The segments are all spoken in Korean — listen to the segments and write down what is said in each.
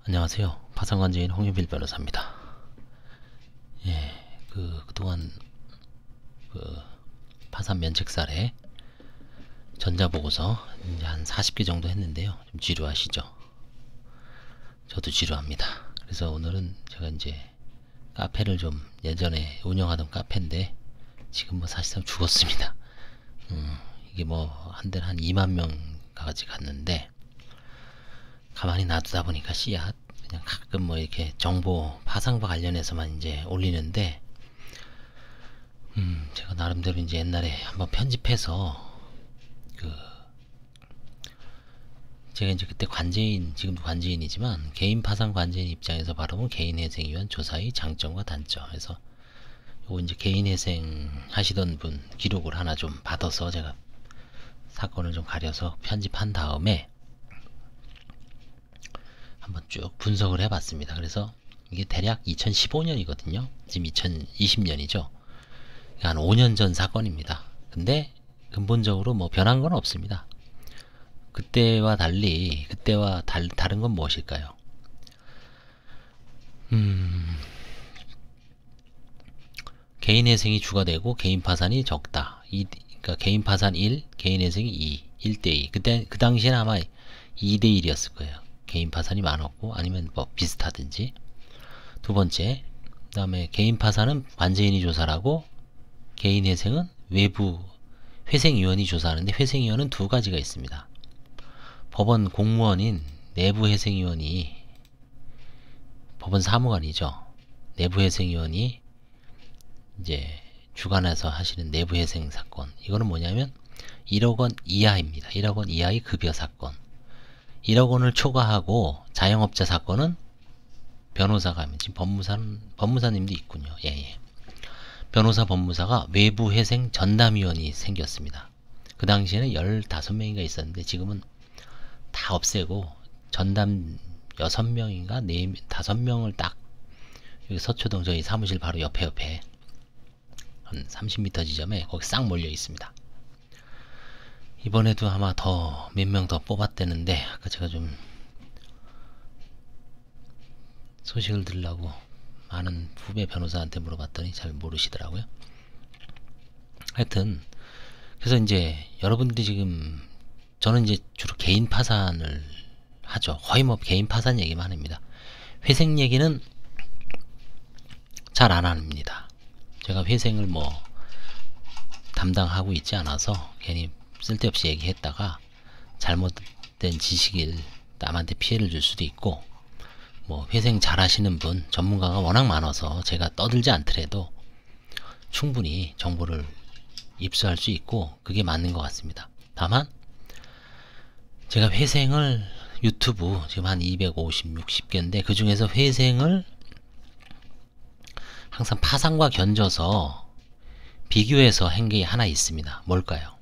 안녕하세요. 파산관제인 홍유빌 변호사입니다. 예, 그동안 그 파산 면책 사례 전자보고서 이제 한 40개 정도 했는데요. 좀 지루하시죠? 저도 지루합니다. 그래서 오늘은 제가 이제 카페를 좀 예전에 운영하던 카페인데 지금 뭐 사실상 죽었습니다. 이게 뭐 한 달에 한 2만 명까지 갔는데 가만히 놔두다 보니까 씨앗 그냥 가끔 뭐 이렇게 정보 파상과 관련해서만 이제 올리는데 제가 나름대로 이제 옛날에 한번 편집해서 그 제가 이제 그때 관제인, 지금도 관제인이지만 개인 파산 관제인 입장에서 바라본 개인회생 위한 조사의 장점과 단점. 그래서 요거 이제 개인회생 하시던 분 기록을 하나 좀 받아서 제가 사건을 좀 가려서 편집한 다음에 한번 쭉 분석을 해봤습니다. 그래서 이게 대략 2015년이거든요. 지금 2020년이죠. 한 5년 전 사건입니다. 근데 근본적으로 뭐 변한 건 없습니다. 그때와 달리, 다른 건 무엇일까요? 개인회생이 주가 되고 개인 파산이 적다. 그러니까 개인 파산 1, 개인회생이 2, 1대2. 그때 그 당시에는 아마 2대1이었을 거예요. 개인 파산이 많았고 아니면 뭐 비슷하든지. 두 번째, 그 다음에 개인 파산은 관제인이 조사하고 개인회생은 외부 회생위원이 조사하는데 회생위원은 두 가지가 있습니다. 법원 공무원인 내부회생위원이, 법원 사무관이죠. 내부회생위원이 이제 주관해서 하시는 내부회생 사건. 이거는 뭐냐면 1억 원 이하입니다. 1억 원 이하의 급여 사건. 1억 원을 초과하고 자영업자 사건은 변호사가 하면, 지금 법무사님도 있군요. 예. 변호사 법무사가 외부회생 전담위원이 생겼습니다. 그 당시에는 15명인가 있었는데 지금은 다 없애고 전담 6명인가 5명을 딱 여기 서초동 저희 사무실 바로 옆에 한 30m 지점에 거기 싹 몰려 있습니다. 이번에도 아마 더 몇 명 더 뽑았대는데 아까 제가 좀 소식을 들으려고 많은 후배 변호사한테 물어봤더니 잘 모르시더라고요. 하여튼 그래서 이제 여러분들이 지금, 저는 이제 주로 개인 파산을 하죠. 거의 뭐 개인 파산 얘기만 합니다. 회생 얘기는 잘 안 합니다. 제가 회생을 뭐 담당하고 있지 않아서 괜히 쓸데없이 얘기했다가 잘못된 지식을 남한테 피해를 줄 수도 있고, 뭐 회생 잘 하시는 분 전문가가 워낙 많아서 제가 떠들지 않더라도 충분히 정보를 입수할 수 있고 그게 맞는 것 같습니다. 다만 제가 회생을 유튜브 지금 한 250, 60개인데 그 중에서 회생을 항상 파산과 견져서 비교해서 한 게 하나 있습니다. 뭘까요?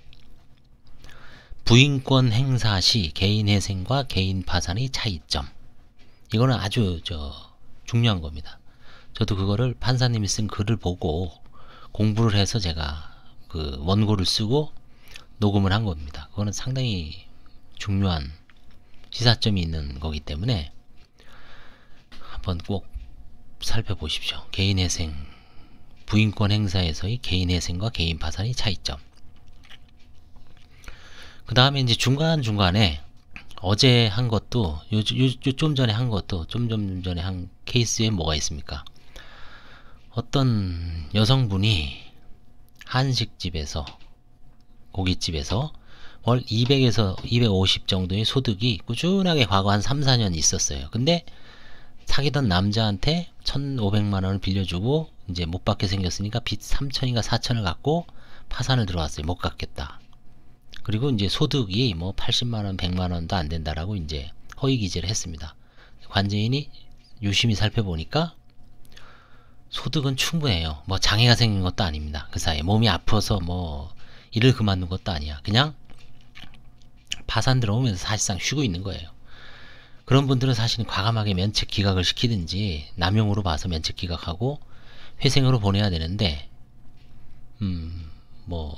부인권 행사 시 개인 회생과 개인 파산의 차이점. 이거는 아주 중요한 겁니다. 저도 그거를 판사님이 쓴 글을 보고 공부를 해서 제가 그 원고를 쓰고 녹음을 한 겁니다. 그거는 상당히 중요한 시사점이 있는 거기 때문에 한번 꼭 살펴보십시오. 개인회생, 부인권 행사에서의 개인회생과 개인 파산의 차이점. 그 다음에 이제 중간중간에 어제 한 것도, 좀 전에 한 것도, 좀 전에 한 케이스에 뭐가 있습니까? 어떤 여성분이 한식집에서, 고깃집에서 월 200에서 250 정도의 소득이 꾸준하게 과거 한 3, 4년 있었어요. 근데 사귀던 남자한테 1,500만원을 빌려주고 이제 못 받게 생겼으니까 빚 3천인가 4천을 갖고 파산을 들어왔어요. 못 갚겠다. 그리고 이제 소득이 뭐 80만원, 100만원도 안 된다라고 이제 허위 기재를 했습니다. 관제인이 유심히 살펴보니까 소득은 충분해요. 뭐 장애가 생긴 것도 아닙니다. 그 사이에 몸이 아파서 뭐 일을 그만둔 것도 아니야. 그냥 파산 들어오면서 사실상 쉬고 있는 거예요. 그런 분들은 사실 과감하게 면책 기각을 시키든지 남용으로 봐서 면책 기각하고 회생으로 보내야 되는데 뭐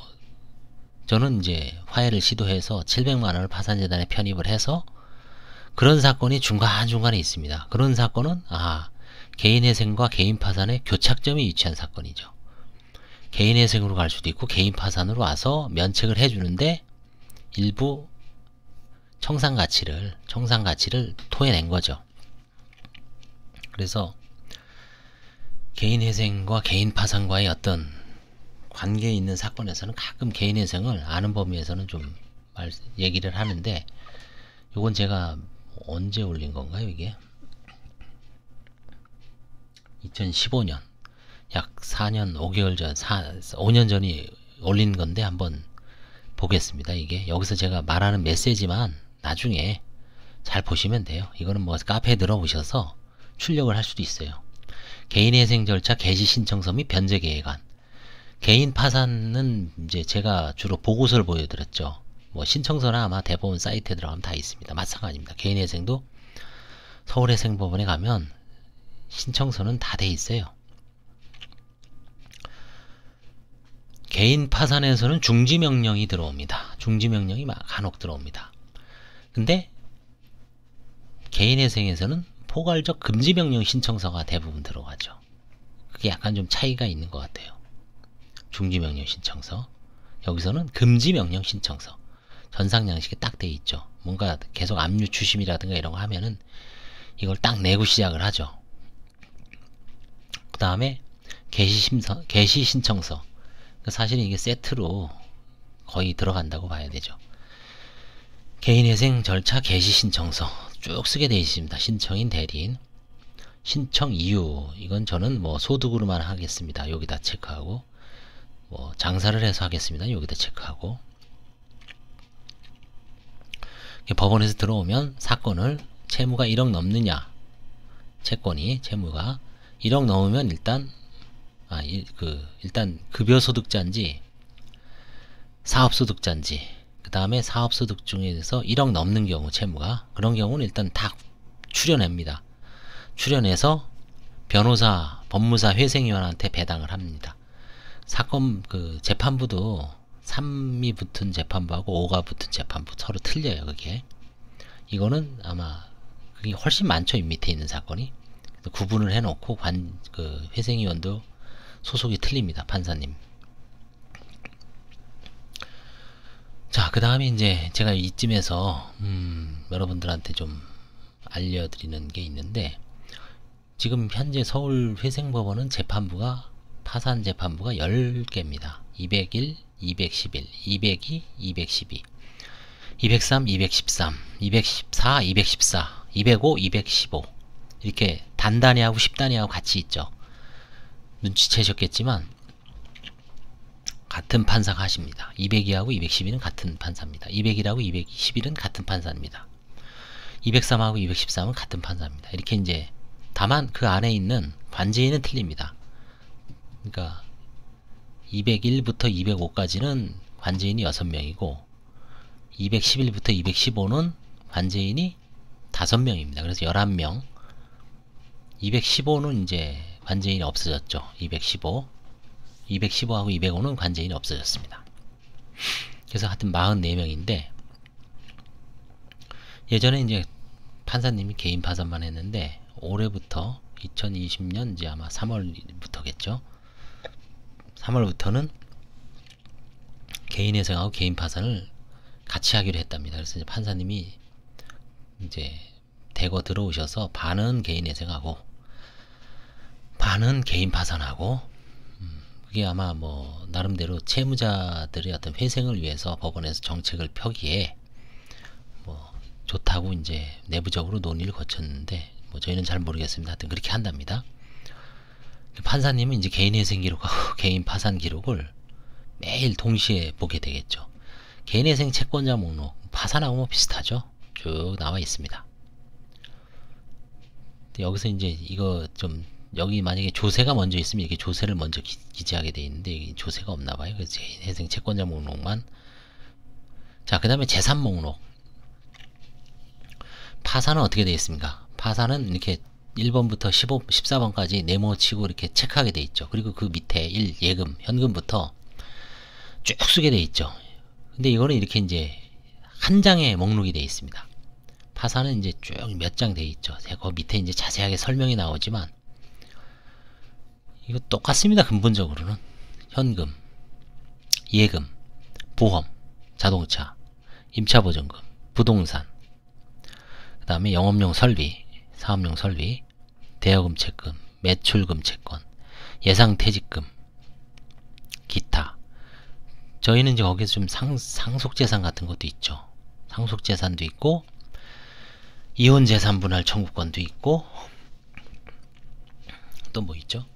저는 이제 화해를 시도해서 700만원을 파산재단에 편입을 해서 그런 사건이 중간중간에 있습니다. 그런 사건은 개인회생과 개인파산의 교착점에 위치한 사건이죠. 개인회생으로 갈 수도 있고 개인파산으로 와서 면책을 해주는데 일부 청산가치를 토해낸 거죠. 그래서 개인회생과 개인파산과의 어떤 관계에 있는 사건에서는 가끔 개인회생을 아는 범위에서는 좀 얘기를 하는데, 이건 제가 언제 올린 건가요? 이게 2015년 약 4년 5개월 전 5년 전이 올린 건데 한번 보겠습니다. 이게 여기서 제가 말하는 메시지만 나중에 잘 보시면 돼요. 이거는 뭐 카페에 들어오셔서 출력을 할 수도 있어요. 개인회생 절차 개시 신청서 및 변제 계획안. 개인 파산은 이제 제가 주로 보고서를 보여드렸죠. 뭐 신청서나 아마 대법원 사이트에 들어가면 다 있습니다. 마찬가지입니다. 개인회생도 서울회생법원에 가면 신청서는 다 돼 있어요. 개인 파산에서는 중지명령이 들어옵니다. 중지명령이 간혹 들어옵니다. 근데 개인회생에서는 포괄적 금지명령 신청서가 대부분 들어가죠. 그게 약간 좀 차이가 있는 것 같아요. 중지명령 신청서, 여기서는 금지명령 신청서. 전상양식이 딱 돼 있죠. 뭔가 계속 압류 추심이라든가 이런 거 하면은 이걸 딱 내고 시작을 하죠. 그 다음에 개시 신청서. 사실은 이게 세트로 거의 들어간다고 봐야 되죠. 개인회생 절차 개시 신청서 쭉 쓰게 되어 있습니다. 신청인 대리인, 신청 이유, 이건 저는 뭐 소득으로만 하겠습니다. 여기다 체크하고, 뭐 장사를 해서 하겠습니다. 여기다 체크하고, 법원에서 들어오면 사건을 채무가 1억 넘느냐, 채무가 1억 넘으면 일단 급여소득자인지 사업소득자인지, 그 다음에 사업소득 중에서 1억 넘는 경우 채무가, 그런 경우는 일단 다 추려냅니다. 추려내서 변호사, 법무사, 회생위원한테 배당을 합니다. 사건 재판부도 3이 붙은 재판부하고 5가 붙은 재판부 서로 틀려요. 그게 이거는 아마 그게 훨씬 많죠. 이 밑에 있는 사건이. 구분을 해놓고 회생위원도 소속이 틀립니다. 판사님. 자, 그 다음에 이제 제가 이쯤에서 여러분들한테 좀 알려드리는 게 있는데, 지금 현재 서울회생법원은 파산 재판부가 10개입니다. 201, 211, 202, 212, 203, 213, 214, 214, 205, 215 이렇게 단단히하고 10단위하고 같이 있죠. 눈치채셨겠지만 같은 판사가 하십니다. 202하고 212는 같은 판사입니다. 201하고 211은 같은 판사입니다. 203하고 213은 같은 판사입니다. 이렇게 이제 다만 그 안에 있는 관제인은 틀립니다. 그러니까 201부터 205까지는 관제인이 6명이고 211부터 215는 관제인이 5명입니다. 그래서 11명. 215는 이제 관제인이 없어졌죠. 215하고 205는 관제인이 없어졌습니다. 그래서 하여튼 44명인데, 예전에 이제 판사님이 개인 파산만 했는데 올해부터 2020년 이제 아마 3월부터겠죠. 3월부터는 개인회생하고 개인 파산을 같이 하기로 했답니다. 그래서 이제 판사님이 이제 대거 들어오셔서 반은 개인회생하고 반은 개인 파산하고, 그게 아마 뭐 나름대로 채무자들의 어떤 회생을 위해서 법원에서 정책을 펴기에 뭐 좋다고 이제 내부적으로 논의를 거쳤는데, 뭐 저희는 잘 모르겠습니다. 하여튼 그렇게 한답니다. 판사님은 이제 개인회생 기록하고 개인 파산 기록을 매일 동시에 보게 되겠죠. 개인회생 채권자 목록, 파산하고 뭐 비슷하죠. 쭉 나와 있습니다. 여기서 이제 이거 좀, 여기 만약에 조세가 먼저 있으면 이렇게 조세를 먼저 기재하게 돼 있는데 조세가 없나 봐요. 그래서 개인회생 채권자 목록만. 자, 그 다음에 재산 목록. 파산은 어떻게 되어 있습니까? 파산은 이렇게 1번부터 14번까지 네모치고 이렇게 체크하게 돼 있죠. 그리고 그 밑에 예금, 현금부터 쭉 쓰게 돼 있죠. 근데 이거는 이렇게 이제 한 장의 목록이 돼 있습니다. 파산은 이제 쭉 몇 장 돼 있죠. 그 밑에 이제 자세하게 설명이 나오지만 이거 똑같습니다. 근본적으로는 현금, 예금, 보험, 자동차, 임차보증금, 부동산, 그 다음에 영업용 설비, 사업용 설비, 대여금 채권, 매출금 채권, 예상퇴직금, 기타. 저희는 이제 거기서 좀 상속재산 같은 것도 있죠. 상속재산도 있고 이혼재산 분할 청구권도 있고 또 뭐 있죠?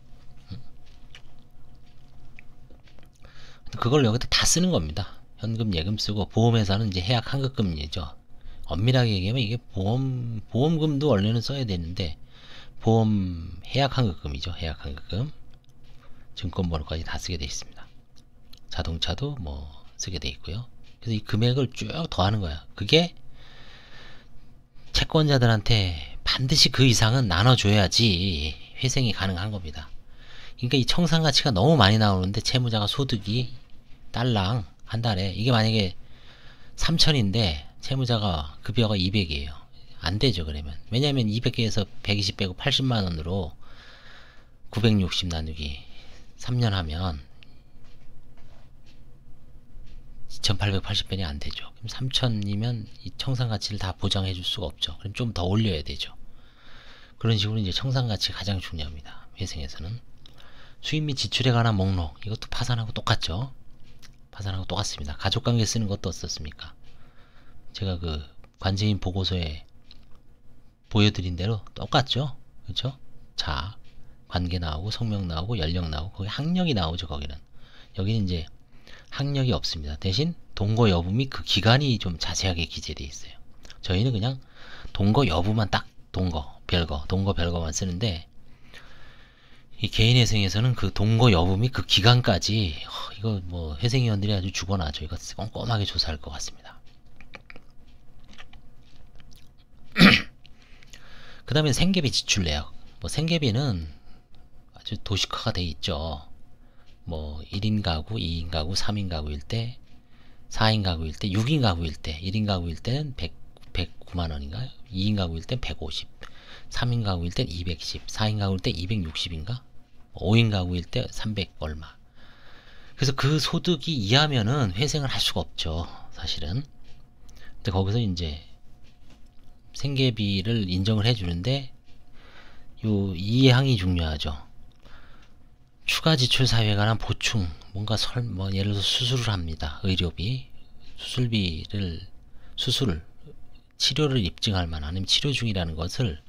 그걸 여기다 다 쓰는 겁니다. 현금, 예금 쓰고 보험회사는 이제 해약 환급금이죠. 엄밀하게 얘기하면 이게 보험금도 원래는 써야 되는데 보험 해약 환급금이죠. 해약 환급금. 증권번호까지 다 쓰게 돼 있습니다. 자동차도 뭐 쓰게 돼 있고요. 그래서 이 금액을 쭉 더하는 거야. 그게 채권자들한테 반드시 그 이상은 나눠줘야지 회생이 가능한 겁니다. 그러니까 이 청산가치가 너무 많이 나오는데 채무자가 소득이 딸랑 한 달에 이게 만약에 3천인데 채무자가 급여가 200이에요. 안 되죠. 그러면 왜냐하면 200개에서 120 빼고 80만원으로 960 나누기 3년 하면 2880변이 안 되죠. 그럼 3000이면 이 청산가치를 다 보장해 줄 수가 없죠. 그럼 좀 더 올려야 되죠. 그런 식으로 이제 청산가치가 가장 중요합니다. 회생에서는. 수입 및 지출에 관한 목록. 이것도 파산하고 똑같죠. 파산하고 똑같습니다. 가족관계 쓰는 것도 어떻습니까? 제가 그 관제인 보고서에 보여드린 대로 똑같죠. 그렇죠? 자, 관계 나오고 성명 나오고 연령 나오고 거기 학력이 나오죠. 거기는. 여기는 이제 학력이 없습니다. 대신 동거 여부 및 그 기간이 좀 자세하게 기재되어 있어요. 저희는 그냥 동거 여부만 딱 동거 별거만 쓰는데 이 개인회생에서는 그 동거 여부 및 그 기간까지 이거 뭐 회생위원들이 아주 죽어나죠. 이거 꼼꼼하게 조사할 것 같습니다. 그 다음에 생계비 지출 내역. 뭐 생계비는 아주 도식화가 돼 있죠. 뭐 1인 가구, 2인 가구, 3인 가구일 때, 4인 가구일 때, 6인 가구일 때, 1인 가구일 때는 109만원인가요? 2인 가구일 땐 150, 3인 가구일 땐 210, 4인 가구일 때 260인가? 5인 가구일 때 300 얼마. 그래서 그 소득이 이하면은 회생을 할 수가 없죠. 사실은. 근데 거기서 이제 생계비를 인정을 해주는데 요 이 항이 중요하죠. 추가 지출 사유에 관한 보충, 뭔가 뭐 예를 들어서 수술을 합니다. 의료비, 치료를 입증할 만한, 아니면 치료 중이라는 것을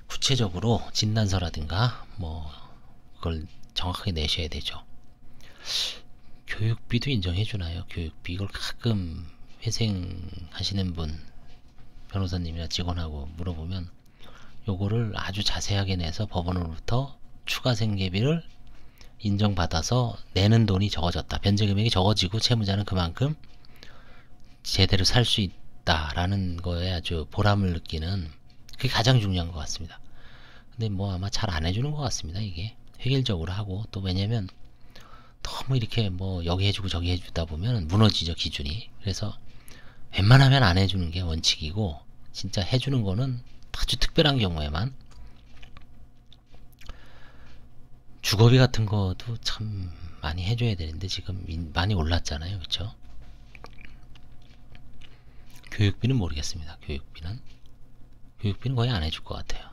구체적으로 진단서라든가 뭐 그걸 정확하게 내셔야 되죠. 교육비도 인정해주나요? 교육비 이걸 가끔 회생하시는 분, 변호사님이나 직원하고 물어보면 요거를 아주 자세하게 내서 법원으로부터 추가 생계비를 인정받아서 내는 돈이 적어졌다. 변제 금액이 적어지고 채무자는 그만큼 제대로 살 수 있다라는 거에 아주 보람을 느끼는, 그게 가장 중요한 것 같습니다. 근데 뭐 아마 잘 안 해주는 것 같습니다. 이게 획일적으로 하고, 또 왜냐면 너무 이렇게 뭐 여기 해주고 저기 해주다 보면 무너지죠, 기준이. 그래서 웬만하면 안 해주는 게 원칙이고, 진짜 해주는 거는 아주 특별한 경우에만. 주거비 같은 것도 참 많이 해줘야 되는데 지금 많이 올랐잖아요. 그쵸? 교육비는 모르겠습니다. 교육비는 거의 안 해줄 것 같아요.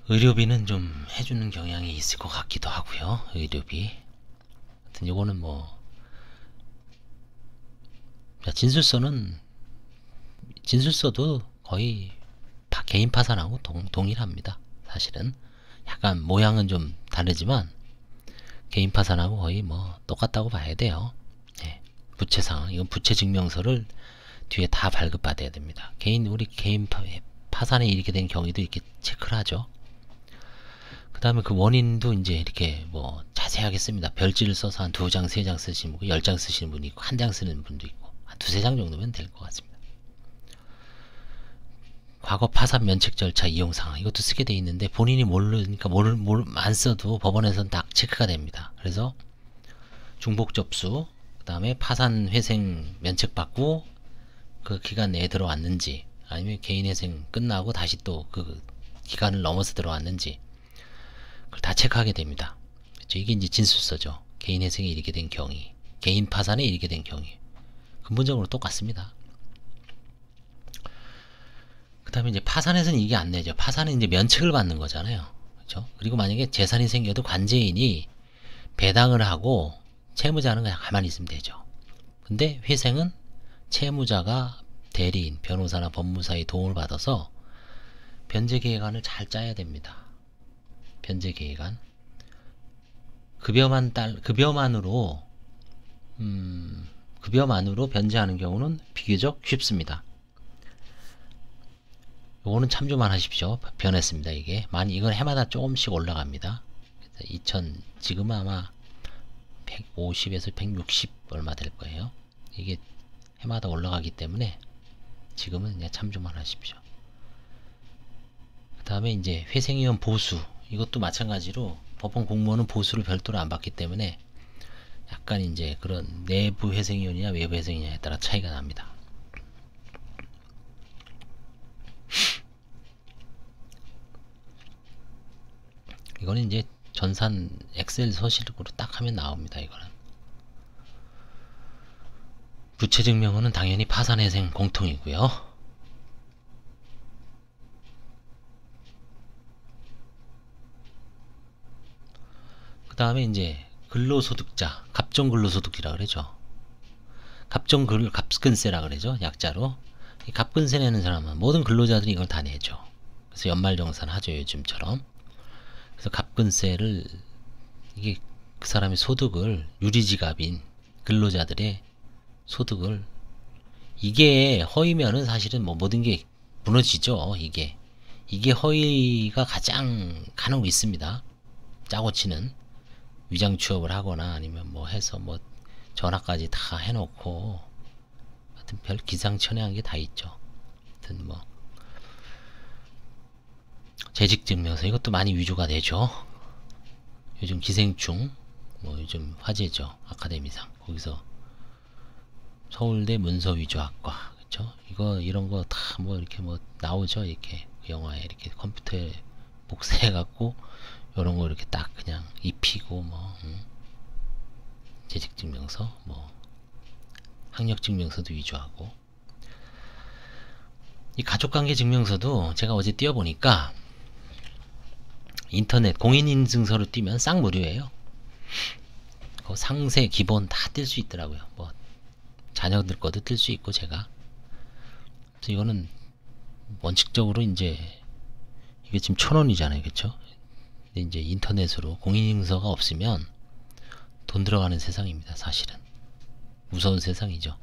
의료비는 좀 해주는 경향이 있을 것 같기도 하고요. 의료비. 하여튼 요거는 뭐 진술서도 거의 개인 파산하고 동일합니다. 사실은 약간 모양은 좀 다르지만 개인 파산하고 거의 뭐 똑같다고 봐야 돼요. 네. 부채 상황, 이건 부채 증명서를 뒤에 다 발급받아야 됩니다. 우리 개인 파산에 이렇게 된 경우도 이렇게 체크를 하죠. 그 다음에 그 원인도 이제 이렇게 뭐 자세하게 씁니다. 별지를 써서 한 2장, 3장 쓰시는 분, 10장 쓰시는 분이 있고, 1장 쓰는 분도 있고, 한 2-3장 정도면 될 것 같습니다. 과거 파산 면책 절차 이용 상황, 이것도 쓰게 돼 있는데 본인이 모르니까 안 써도 법원에서는 딱 체크가 됩니다. 그래서 중복 접수, 그 다음에 파산 회생 면책 받고 그 기간 내에 들어왔는지, 아니면 개인회생 끝나고 다시 또 그 기간을 넘어서 들어왔는지, 그걸 다 체크하게 됩니다. 그렇죠? 이게 이제 진술서죠. 개인회생에 이르게 된 경위, 개인 파산에 이르게 된 경위. 근본적으로 똑같습니다. 그 다음에 이제 파산에서는 이게 안 내죠. 파산은 이제 면책을 받는 거잖아요. 그렇죠? 그리고 만약에 재산이 생겨도 관제인이 배당을 하고 채무자는 그냥 가만히 있으면 되죠. 근데 회생은 채무자가 대리인, 변호사나 법무사의 도움을 받아서 변제계획안을 잘 짜야 됩니다. 변제계획안. 급여만으로 변제하는 경우는 비교적 쉽습니다. 요거는 참조만 하십시오. 변했습니다. 이게 이건 해마다 조금씩 올라갑니다. 지금은 아마 150에서 160 얼마 될 거예요. 이게 해마다 올라가기 때문에 지금은 그냥 참조만 하십시오. 그 다음에 이제 회생위원 보수, 이것도 마찬가지로 법원 공무원은 보수를 별도로 안 받기 때문에 약간 이제 그런 내부 회생위원이냐 외부 회생위원이냐에 따라 차이가 납니다. 이거는 이제 전산 엑셀 서식으로 딱 하면 나옵니다. 이거는 부채증명서는 당연히 파산회생 공통이고요. 그 다음에 이제 근로소득자, 갑종근로소득이라 그러죠. 갑근세라 그러죠. 약자로. 이 갑근세 내는 사람은 모든 근로자들이 이걸 다 내죠. 그래서 연말정산 하죠. 요즘처럼. 그래서 갑근세를, 이게 그 사람의 소득을, 유리지갑인 근로자들의 소득을, 이게 허위면은 사실은 뭐 모든 게 무너지죠. 이게 허위가 가장 가능 있습니다. 짜고 치는 위장 취업을 하거나 아니면 뭐 해서 뭐 전화까지 다 해놓고, 하여튼 별 기상천외한 게 다 있죠. 하여튼 뭐 재직증명서, 이것도 많이 위조가 되죠. 요즘 기생충 뭐 요즘 화제죠. 아카데미상. 거기서 서울대 문서위조학과, 그쵸? 이런 거 다 뭐 이렇게 뭐 나오죠. 이렇게 영화에 이렇게 컴퓨터에 복사해갖고 요런 거 이렇게 딱 그냥 입히고, 뭐 재직증명서, 뭐 학력증명서도 위조하고. 이 가족관계증명서도 제가 어제 띄워보니까 인터넷 공인인증서로 띄면 싹 무료예요. 상세 기본 다 뜰 수 있더라고요. 뭐 자녀들 것도 뜰 수 있고. 제가 그래서 이거는 원칙적으로 이제 이게 지금 1,000원이잖아요. 그쵸? 근데 이제 인터넷으로 공인인증서가 없으면 돈 들어가는 세상입니다. 사실은 무서운 세상이죠.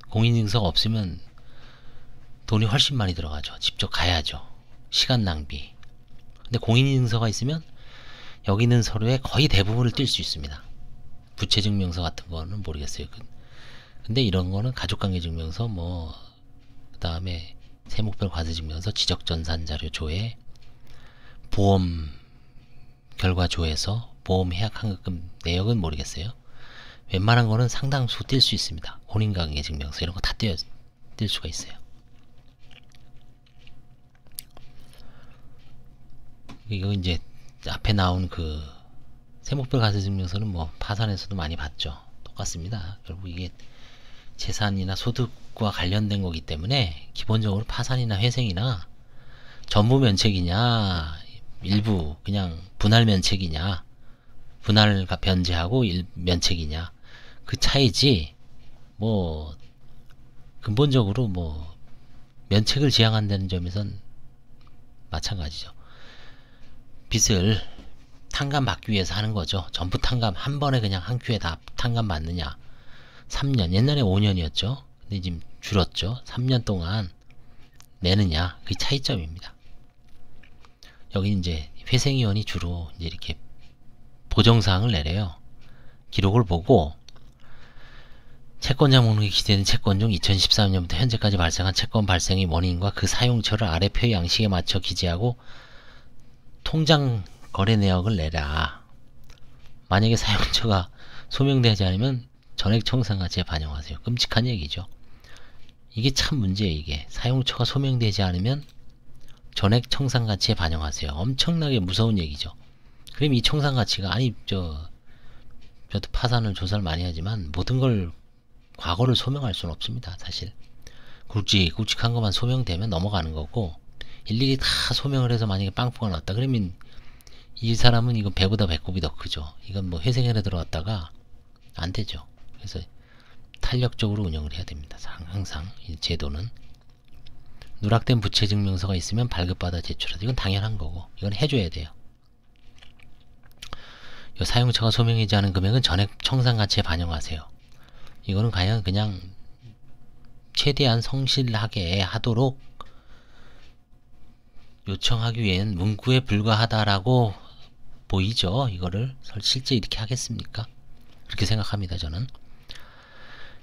공인인증서가 없으면 돈이 훨씬 많이 들어가죠. 직접 가야죠. 시간 낭비. 근데 공인인증서가 있으면 여기 있는 서류에 거의 대부분을 뛸 수 있습니다. 부채증명서 같은 거는 모르겠어요. 근데 이런 거는 가족관계증명서, 뭐 그 다음에 세목별 과세증명서, 지적전산자료 조회, 보험 결과 조회서, 보험 해약 환급금 내역은 모르겠어요. 웬만한 거는 상당수 뛸 수 있습니다. 혼인관계증명서 이런 거 다 뛸 수가 있어요. 이거 이제 앞에 나온 그 세목별 과세증명서는 뭐 파산에서도 많이 봤죠. 똑같습니다. 결국 이게 재산이나 소득과 관련된 거기 때문에 기본적으로 파산이나 회생이나 전부 면책이냐, 일부 그냥 분할 면책이냐, 분할 변제하고 면책이냐, 그 차이지, 뭐 근본적으로 뭐 면책을 지향한다는 점에선 마찬가지죠. 빚을 탕감받기 위해서 하는 거죠. 전부 탕감, 한 번에 그냥 한 큐에 다 탕감받느냐, 3년, 옛날에 5년이었죠. 근데 지금 줄었죠. 3년 동안 내느냐, 그 차이점입니다. 여기 이제 회생위원이 주로 이제 이렇게 보정사항을 내려요. 기록을 보고 채권자 목록에 기재된 채권 중 2013년부터 현재까지 발생한 채권 발생의 원인과 그 사용처를 아래 표 양식에 맞춰 기재하고 통장 거래 내역을 내라. 만약에 사용처가 소명되지 않으면 전액 청산가치에 반영하세요. 끔찍한 얘기죠. 이게 참 문제예요. 이게 사용처가 소명되지 않으면 전액 청산가치에 반영하세요. 엄청나게 무서운 얘기죠. 그럼 이 청산가치가 아니 저도 파산을 조사를 많이 하지만 모든 걸 과거를 소명할 수는 없습니다. 사실 굵직굵직한 것만 소명되면 넘어가는 거고 일일이 다 소명을 해서 만약에 빵꾸가 났다 그러면 이 사람은 이건 배보다 배꼽이 더 크죠. 이건 뭐 회생연에 들어왔다가 안 되죠. 그래서 탄력적으로 운영을 해야 됩니다. 항상 이 제도는 누락된 부채 증명서가 있으면 발급받아 제출하다. 이건 당연한 거고 이건 해줘야 돼요. 사용처가 소명하지 않은 금액은 전액 청산가치에 반영하세요. 이거는 그냥 최대한 성실하게 하도록 요청하기 위한 문구에 불과하다라고 보이죠. 이거를 실제 이렇게 하겠습니까? 그렇게 생각합니다. 저는.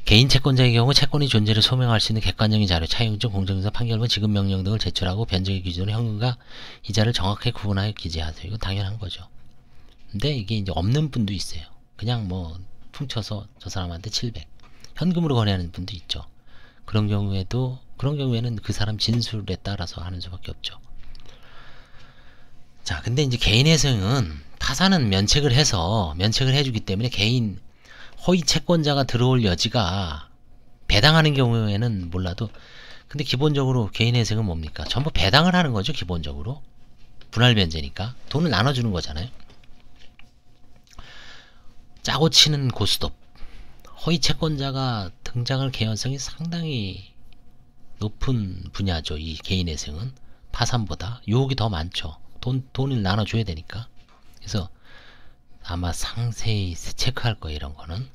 개인 채권자의 경우 채권의 존재를 소명할 수 있는 객관적인 자료, 차용증, 공정증서, 판결문, 지급명령 등을 제출하고 변제의 기준으로 현금과 이자를 정확하게 구분하여 기재하세요. 이건 당연한 거죠. 근데 이게 이제 없는 분도 있어요. 그냥 뭐 퉁쳐서 저 사람한테 700 현금으로 거래하는 분도 있죠. 그런 경우에는 그 사람 진술에 따라서 하는 수밖에 없죠. 자, 근데 이제 개인회생은 파산은 면책을 해주기 때문에 개인 허위 채권자가 들어올 여지가 배당하는 경우에는 몰라도 근데 기본적으로 개인회생은 뭡니까? 전부 배당을 하는 거죠. 기본적으로 분할 변제니까 돈을 나눠주는 거잖아요. 짜고 치는 고스톱 허위 채권자가 등장할 개연성이 상당히 높은 분야죠. 이 개인회생은 파산보다 유혹이 더 많죠. 돈을 나눠줘야 되니까. 그래서 아마 상세히 체크할 거예요. 이런 거는.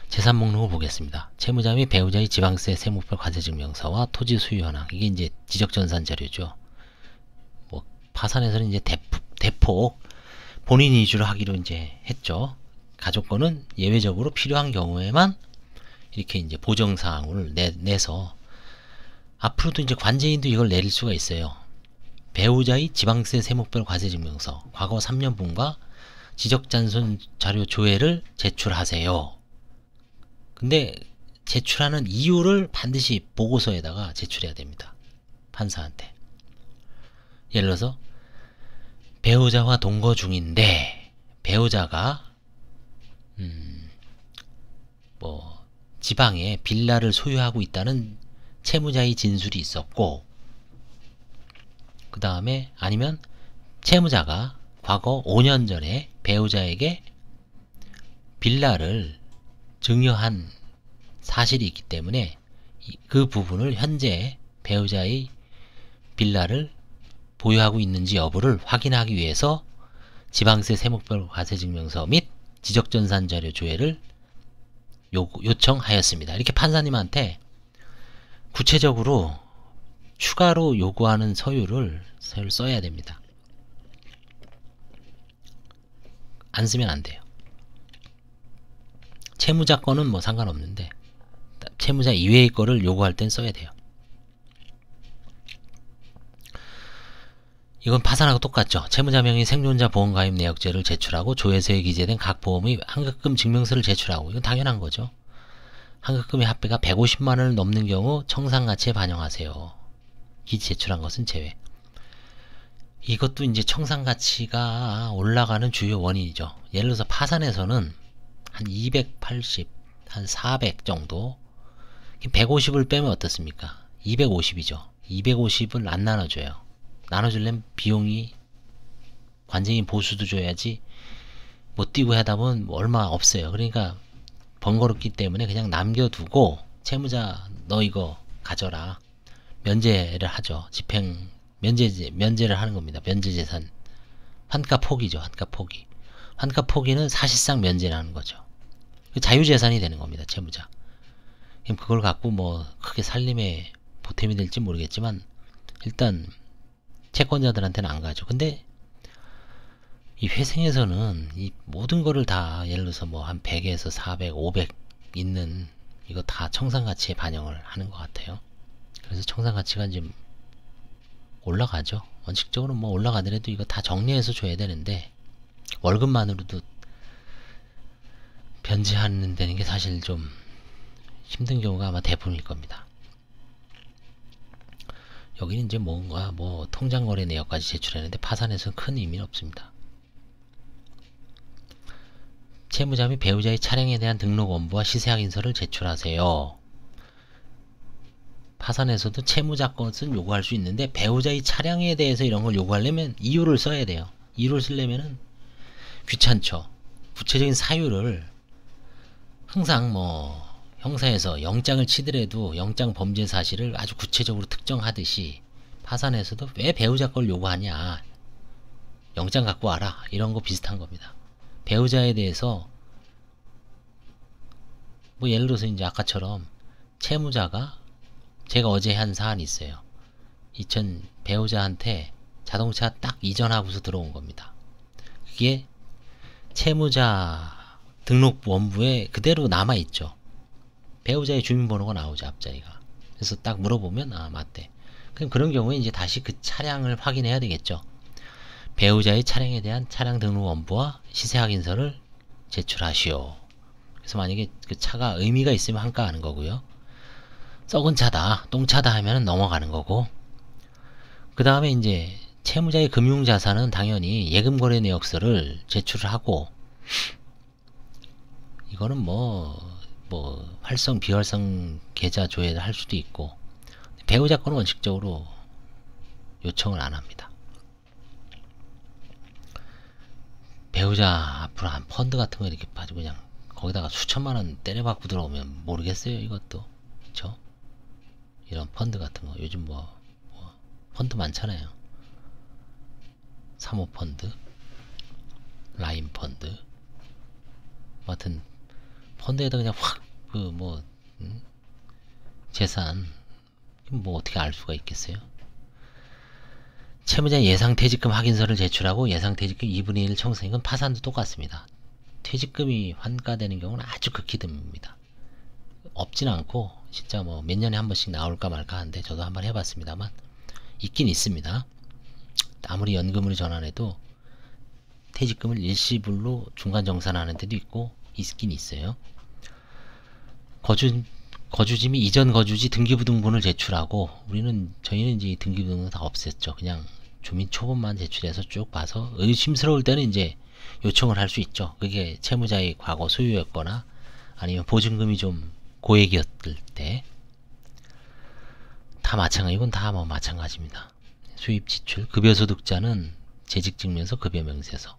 재산 목록을 보겠습니다. 채무자 및 배우자의 지방세, 세무별 과세증명서와 토지 수유 현황. 이게 이제 지적전산 자료죠. 뭐 파산에서는 이제 대폭 본인 위주로 하기로 이제 했죠. 가족권은 예외적으로 필요한 경우에만 이렇게 이제 보정사항을 내서 앞으로도 이제 관제인도 이걸 내릴 수가 있어요. 배우자의 지방세 세목별 과세증명서, 과거 3년분과 지적잔손 자료 조회를 제출하세요. 근데 제출하는 이유를 반드시 보고서에다가 제출해야 됩니다. 판사한테. 예를 들어서 배우자와 동거 중인데 배우자가 뭐 지방에 빌라를 소유하고 있다는 채무자의 진술이 있었고 그 다음에 아니면 채무자가 과거 5년 전에 배우자에게 빌라를 증여한 사실이 있기 때문에 그 부분을 현재 배우자의 빌라를 보유하고 있는지 여부를 확인하기 위해서 지방세 세목별 과세증명서 및 지적전산 자료 조회를 요청하였습니다. 이렇게 판사님한테 구체적으로 추가로 요구하는 서류를 써야 됩니다. 안 쓰면 안 돼요. 채무자 거는 뭐 상관없는데 채무자 이외의 거를 요구할 땐 써야 돼요. 이건 파산하고 똑같죠. 채무자 명의 생존자 보험가입 내역제를 제출하고 조회서에 기재된 각 보험의 환급금 증명서를 제출하고 이건 당연한 거죠. 환급금의 합배가 150만원을 넘는 경우 청산가치에 반영하세요. 제출한 것은 제외. 이것도 이제 청산가치가 올라가는 주요 원인이죠. 예를 들어서 파산에서는 한 280, 한 400 정도 150을 빼면 어떻습니까? 250이죠. 250을 안 나눠줘요. 나눠주려면 비용이 관제인 보수도 줘야지 못 뛰고 하다 보면 얼마 없어요. 그러니까 번거롭기 때문에 그냥 남겨두고 채무자 너 이거 가져라. 면제를 하죠. 집행 면제를 하는 겁니다. 면제재산 환가 포기죠. 환가 포기. 환가 포기는 사실상 면제를 하는 거죠. 자유재산이 되는 겁니다. 채무자. 그걸 갖고 뭐 크게 살림에 보탬이 될지 모르겠지만 일단 채권자들한테는 안 가죠. 근데 이 회생에서는 이 모든 거를 다 예를 들어서 뭐 한 100에서 400, 500 있는 이거 다 청산가치에 반영을 하는 것 같아요. 그래서 청산가치가 이제 올라가죠. 원칙적으로 뭐 올라가더라도 이거 다 정리해서 줘야 되는데 월급만으로도 변제하는 데는 게 사실 좀 힘든 경우가 아마 대부분일 겁니다. 여기는 이제 뭔가 뭐 통장거래 내역까지 제출했는데 파산에서는 큰 의미는 없습니다. 채무자 및 배우자의 차량에 대한 등록 원부와 시세확인서를 제출하세요. 파산에서도 채무자 것은 요구할 수 있는데 배우자의 차량에 대해서 이런 걸 요구하려면 이유를 써야 돼요. 이유를 쓰려면은 귀찮죠. 구체적인 사유를 항상 뭐 형사에서 영장을 치더라도 영장 범죄 사실을 아주 구체적으로 특정하듯이 파산에서도 왜 배우자 걸 요구하냐, 영장 갖고 와라, 이런 거 비슷한 겁니다. 배우자에 대해서 뭐 예를 들어서 이제 아까처럼 채무자가 제가 어제 한 사안이 있어요. 배우자한테 자동차 딱 이전하고서 들어온 겁니다. 그게 채무자 등록 원부에 그대로 남아있죠. 배우자의 주민번호가 나오죠, 앞자리가. 그래서 딱 물어보면 아 맞대. 그럼 그런 경우에 이제 다시 그 차량을 확인해야 되겠죠. 배우자의 차량에 대한 차량 등록 원부와 시세 확인서를 제출하시오. 그래서 만약에 그 차가 의미가 있으면 환가하는 거고요. 썩은 차다, 똥차다 하면 넘어가는 거고. 그 다음에 이제 채무자의 금융자산은 당연히 예금거래 내역서를 제출을 하고, 이거는 뭐 활성 비활성 계좌 조회를 할 수도 있고, 배우자 거는 원칙적으로 요청을 안 합니다. 배우자 앞으로 한 펀드 같은 거 이렇게 가지고 그냥 거기다가 수천만 원 때려박고 들어오면 모르겠어요, 이것도. 그쵸? 이런 펀드 같은 거 요즘 뭐 펀드 많잖아요. 사모펀드, 라인펀드, 하여튼 펀드에다 그냥 확 재산 뭐 어떻게 알 수가 있겠어요. 채무자 예상퇴직금 확인서를 제출하고 예상퇴직금 2분의 1 청산. 이건 파산도 똑같습니다. 퇴직금이 환가되는 경우는 아주 극히 드뭅니다. 없진 않고 진짜 뭐 몇 년에 한 번씩 나올까 말까 하는데 저도 한번 해봤습니다만 있긴 있습니다. 아무리 연금으로 전환해도 퇴직금을 일시불로 중간 정산하는 데도 있고 있긴 있어요. 거주지 및 이전 거주지 등기부등본을 제출하고, 저희는 이제 등기부등본 다 없앴죠. 그냥 주민 초본만 제출해서 쭉 봐서 의심스러울 때는 이제 요청을 할 수 있죠. 그게 채무자의 과거 소유였거나 아니면 보증금이 좀 고액이었을 때. 다 마찬가지, 이건 다 뭐 마찬가지입니다. 수입 지출, 급여소득자는 재직증명서, 급여명세서,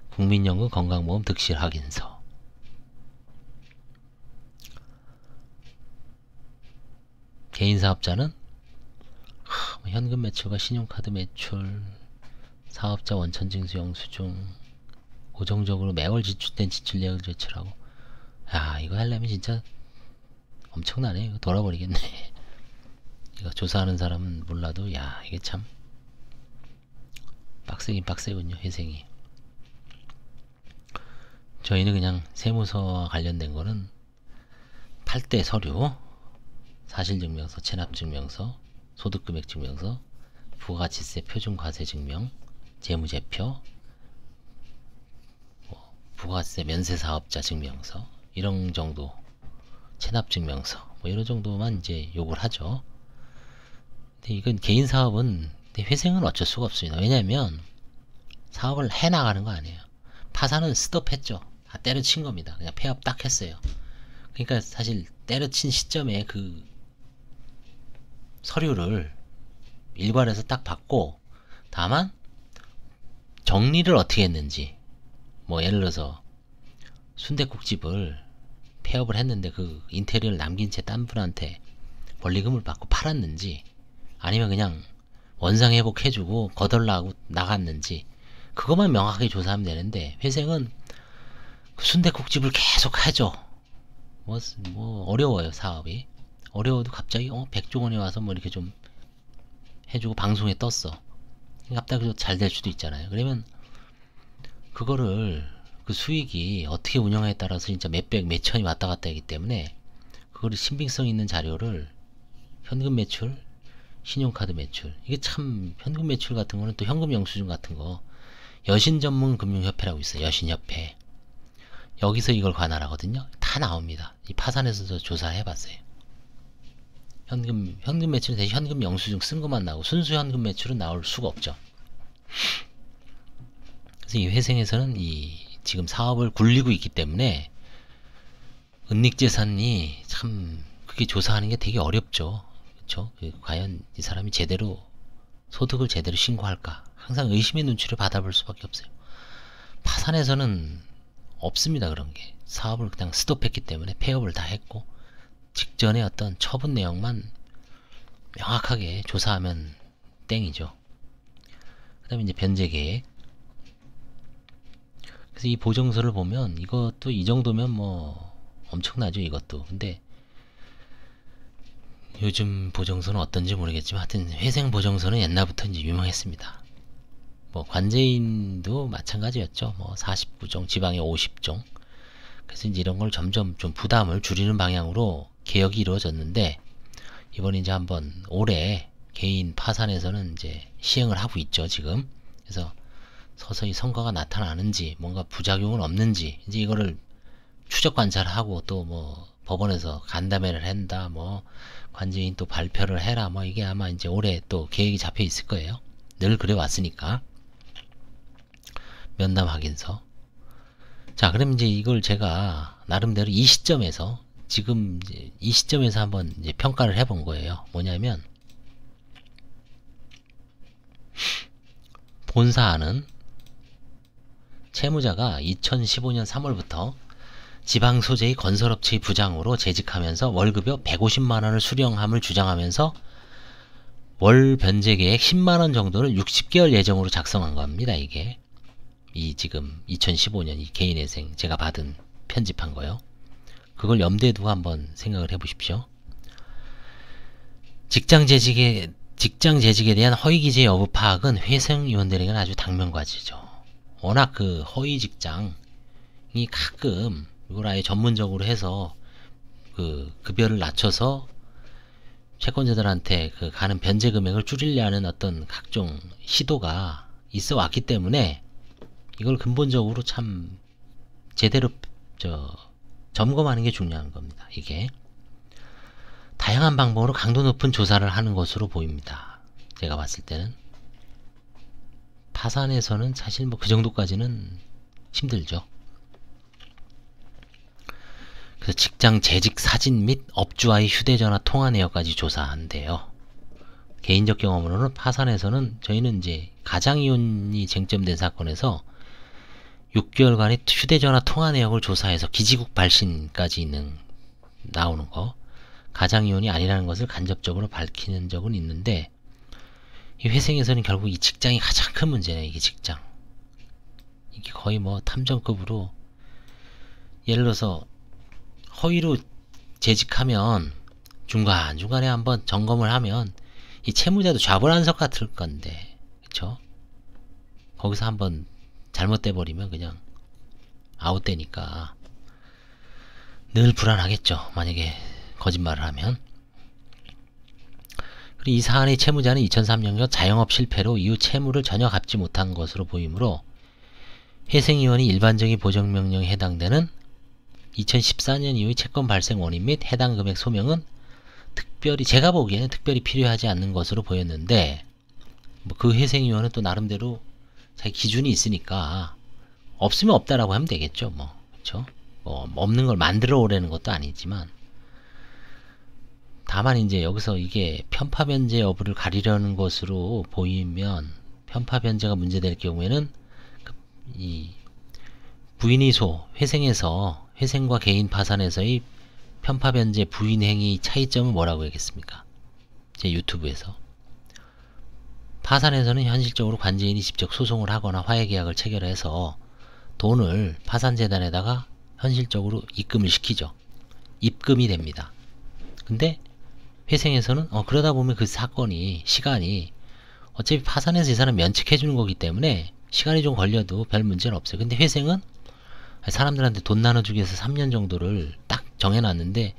국민연금, 건강보험, 득실 확인서. 개인사업자는 현금 매출과 신용카드 매출, 사업자 원천징수 영수증, 고정적으로 매월 지출된 지출 내역을 제출하고. 야, 이거 하려면 진짜 엄청나네. 이거 돌아버리겠네. 이거 조사하는 사람은 몰라도 야, 이게 참 빡세긴 빡세군요, 회생이. 저희는 그냥 세무서와 관련된 거는 8대 서류, 사실증명서, 체납증명서, 소득금액증명서, 부가가치세 표준과세증명, 재무제표, 부가가치세 면세사업자 증명서, 이런 정도, 체납증명서, 이런 정도만 이제 요구를 하죠. 근데 이건 개인사업은, 회생은 어쩔 수가 없습니다. 왜냐면 사업을 해나가는 거 아니에요. 파산은 스톱했죠. 다 때려친 겁니다. 그냥 폐업 딱 했어요. 그러니까 사실 때려친 시점에 그 서류를 일괄해서 딱 받고, 다만 정리를 어떻게 했는지, 뭐 예를 들어서 순댓국집을 폐업을 했는데 그 인테리어를 남긴 채 딴 분한테 권리금을 받고 팔았는지, 아니면 그냥 원상회복해주고 거덜나고 나갔는지, 그것만 명확하게 조사하면 되는데, 회생은 그 순댓국집을 계속 하죠. 뭐 어려워요, 사업이. 어려워도 갑자기 100조 원이 와서 뭐 이렇게 좀 해주고 방송에 떴어. 갑자기 잘 될 수도 있잖아요. 그러면 그거를, 그 수익이 어떻게 운영에 따라서 진짜 몇백 몇천이 왔다 갔다 하기 때문에 그거를 신빙성 있는 자료를, 현금 매출, 신용카드 매출, 이게 참, 현금 매출 같은 거는 또 현금 영수증 같은 거 여신전문금융협회라고 있어요. 여신협회. 여기서 이걸 관할하거든요. 다 다 나옵니다. 이 파산에서도 조사해봤어요. 현금 매출은 대신 현금 영수증 쓴 것만 나오고 순수 현금 매출은 나올 수가 없죠. 그래서 이 회생에서는 이 지금 사업을 굴리고 있기 때문에 은닉재산이 참 그게 조사하는 게 되게 어렵죠. 그렇죠? 과연 이 사람이 제대로 소득을 제대로 신고할까? 항상 의심의 눈치를 받아볼 수밖에 없어요. 파산에서는 없습니다. 그런 게. 사업을 그냥 스톱했기 때문에 폐업을 다 했고 직전에 어떤 처분 내용만 명확하게 조사하면 땡이죠. 그 다음에 이제 변제계획. 그래서 이 보정서를 보면 이것도 이 정도면 뭐 엄청나죠. 이것도. 근데 요즘 보정서는 어떤지 모르겠지만 하여튼 회생 보정서는 옛날부터 이제 유명했습니다. 뭐 관제인도 마찬가지였죠. 뭐 49종, 지방에 50종. 그래서 이제 이런 걸 점점 좀 부담을 줄이는 방향으로 개혁이 이루어졌는데 이번에 이제 한번 올해 개인 파산에서는 이제 시행을 하고 있죠. 지금. 그래서 서서히 성과가 나타나는지 뭔가 부작용은 없는지 이제 이거를 추적 관찰하고 또 뭐 법원에서 간담회를 한다 뭐 관제인 또 발표를 해라 뭐 이게 아마 이제 올해 또 계획이 잡혀 있을 거예요. 늘 그래 왔으니까. 면담 확인서. 자, 그럼 이제 이걸 제가 나름대로 이 시점에서 지금 이제 이 시점에서 한번 이제 평가를 해본 거예요. 뭐냐면 본사는 채무자가 2015년 3월부터 지방 소재의 건설업체의 부장으로 재직하면서 월급여 150만원을 수령함을 주장하면서 월 변제계획 10만원 정도를 60개월 예정으로 작성한 겁니다. 이게 이 지금 2015년 이 개인회생 제가 받은 편집한 거요. 그걸 염두에 두고 한번 생각을 해보십시오. 직장 재직에 대한 허위기재 여부 파악은 회생위원들에게는 아주 당면과제죠. 워낙 그 허위 직장이 가끔 이걸 아예 전문적으로 해서 그 급여를 낮춰서 채권자들한테 그 가는 변제 금액을 줄이려는 어떤 각종 시도가 있어 왔기 때문에 이걸 근본적으로 참 제대로 점검하는 게 중요한 겁니다. 이게 다양한 방법으로 강도 높은 조사를 하는 것으로 보입니다. 제가 봤을 때는 파산에서는 사실 뭐 그 정도까지는 힘들죠. 그래서 직장 재직 사진 및 업주와의 휴대전화 통화 내역까지 조사한대요. 개인적 경험으로는 파산에서는 저희는 이제 가장이혼이 쟁점된 사건에서 6개월간의 휴대전화 통화 내역을 조사해서 기지국 발신까지 나오는 거, 가장이혼이 아니라는 것을 간접적으로 밝히는 적은 있는데 이 회생에서는 결국 이 직장이 가장 큰 문제네요. 이게 직장. 이게 거의 뭐 탐정급으로 예를 들어서 허위로 재직하면 중간중간에 한번 점검을 하면 이 채무자도 좌불안석 같을 건데 그쵸? 거기서 한번 잘못돼 버리면 그냥 아웃되니까 늘 불안하겠죠. 만약에 거짓말을 하면. 그리고 이 사안의 채무자는 2003년경 자영업 실패로 이후 채무를 전혀 갚지 못한 것으로 보이므로 회생위원이 일반적인 보정명령에 해당되는 2014년 이후의 채권 발생 원인 및 해당 금액 소명은 특별히 제가 보기에는 특별히 필요하지 않는 것으로 보였는데 뭐 그 회생위원은 또 나름대로 자기 기준이 있으니까 없으면 없다라고 하면 되겠죠. 뭐 그렇죠? 뭐 없는 걸 만들어 오라는 것도 아니지만 다만 이제 여기서 이게 편파 변제 여부를 가리려는 것으로 보이면 편파 변제가 문제될 경우에는 이 부인이소 회생에서 회생과 개인 파산에서의 편파 변제 부인 행위 차이점은 뭐라고 하겠습니까? 제 유튜브에서 파산에서는 현실적으로 관제인이 직접 소송을 하거나 화해계약을 체결해서 돈을 파산재단에다가 현실적으로 입금을 시키죠. 입금이 됩니다. 근데 회생에서는 그러다 보면 그 사건이 시간이 어차피 파산해서 이 사람 면책해주는 거기 때문에 시간이 좀 걸려도 별 문제는 없어요. 근데 회생은 사람들한테 돈 나눠주기 위해서 3년 정도를 딱 정해놨는데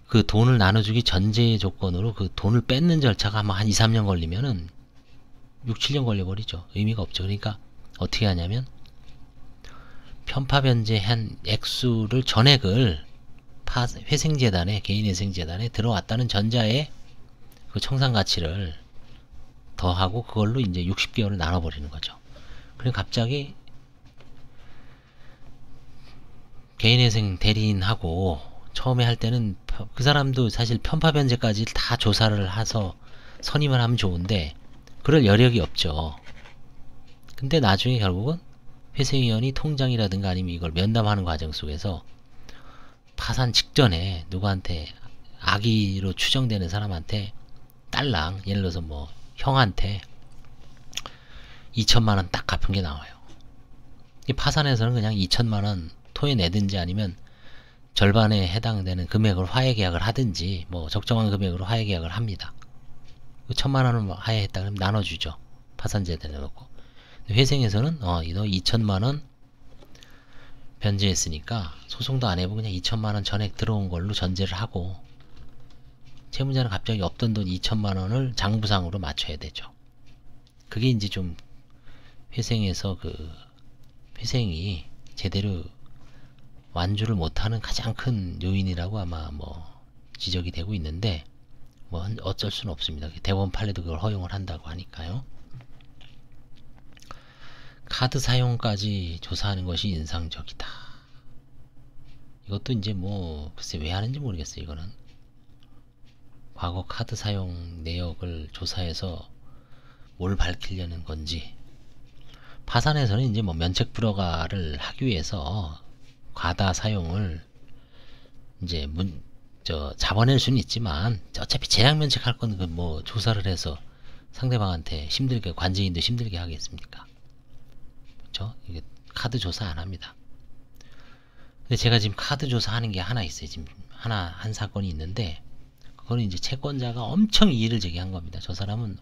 그 돈을 나눠주기 전제 조건으로 그 돈을 뺏는 절차가 아마 한 2, 3년 걸리면은 6, 7년 걸려버리죠. 의미가 없죠. 그러니까 어떻게 하냐면 편파 변제한 액수를 전액을 회생재단에, 개인회생재단에 들어왔다는 전자에 그 청산 가치를 더하고 그걸로 이제 60개월을 나눠버리는 거죠. 그리고 갑자기 개인회생 대리인하고 처음에 할 때는 그 사람도 사실 편파 변제까지 다 조사를 해서 선임을 하면 좋은데 그럴 여력이 없죠. 근데 나중에 결국은 회생위원이 통장이라든가 아니면 이걸 면담하는 과정 속에서 파산 직전에 누구한테 악의로 추정되는 사람한테 딸랑, 예를 들어서 뭐 형한테 2천만원 딱 갚은 게 나와요. 이 파산에서는 그냥 2천만원 토해내든지 아니면 절반에 해당되는 금액을 화해계약을 하든지 뭐 적정한 금액으로 화해계약을 합니다. 1,000만원을 화해했다 그러면 나눠주죠. 파산재단에 놓고. 회생에서는 너 2천만원 변제했으니까 소송도 안 해보고 그냥 2천만원 전액 들어온 걸로 전제를 하고 채무자는 갑자기 없던 돈 2천만원을 장부상으로 맞춰야 되죠. 그게 이제 좀 회생에서 그 회생이 제대로 완주를 못하는 가장 큰 요인이라고 아마 뭐 지적이 되고 있는데 뭐 어쩔 수는 없습니다. 대법원 판례도 그걸 허용을 한다고 하니까요. 카드 사용까지 조사하는 것이 인상적이다. 이것도 이제 뭐 글쎄 왜 하는지 모르겠어요. 이거는 과거 카드 사용 내역을 조사해서 뭘 밝히려는 건지. 파산에서는 이제 뭐 면책 불허가를 하기 위해서 과다 사용을 이제 잡아낼 수는 있지만 어차피 재량 면책할 건 그 뭐 조사를 해서 상대방한테 힘들게, 관제인도 힘들게 하겠습니까? 그렇죠? 이게 카드 조사 안 합니다. 근데 제가 지금 카드 조사하는 게 하나 있어요. 지금 한 사건이 있는데 그거는 이제 채권자가 엄청 이의를 제기한 겁니다. 저 사람은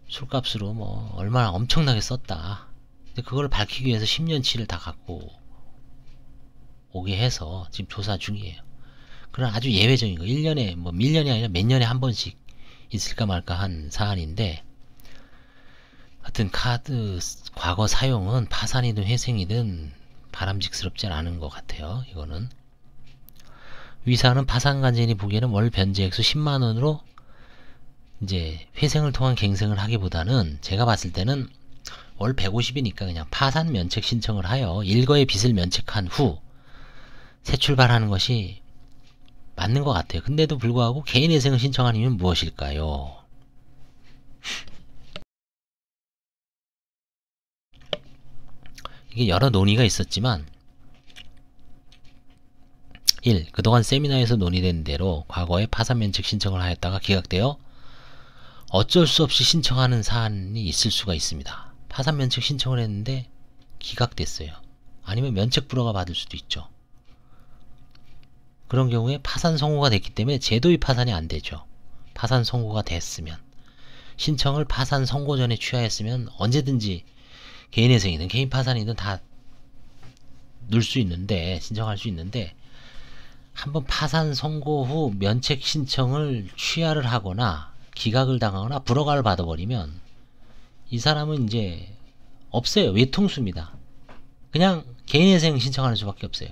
술값으로 뭐 얼마나 엄청나게 썼다. 근데 그걸 밝히기 위해서 10년치를 다 갖고 오게 해서 지금 조사 중이에요. 그런 아주 예외적인 거 1년에 뭐 밀년이 아니라 몇 년에 한 번씩 있을까 말까 한 사안인데 하여튼 카드 과거 사용은 파산이든 회생이든 바람직스럽지 않은 것 같아요. 이거는 위사는 파산관제인이 보기에는 월 변제액수 10만원으로 이제 회생을 통한 갱생을 하기보다는 제가 봤을 때는 월 150이니까 그냥 파산 면책 신청을 하여 일거의 빚을 면책한 후 새 출발하는 것이 맞는 것 같아요. 근데도 불구하고 개인회생을 신청하는 이유는 무엇일까요? 이게 여러 논의가 있었지만 1. 그동안 세미나에서 논의된 대로 과거에 파산면책 신청을 하였다가 기각되어 어쩔 수 없이 신청하는 사안이 있을 수가 있습니다. 파산면책 신청을 했는데 기각됐어요. 아니면 면책 불허가 받을 수도 있죠. 그런 경우에 파산 선고가 됐기 때문에 제도의 파산이 안 되죠. 파산 선고가 됐으면 신청을 파산 선고 전에 취하했으면 언제든지 개인회생이든 개인 파산이든 다 넣을 수 있는데 신청할 수 있는데 한번 파산 선고 후 면책 신청을 취하를 하거나 기각을 당하거나 불허가를 받아버리면 이 사람은 이제 없어요. 외통수입니다. 그냥 개인회생 신청하는 수밖에 없어요.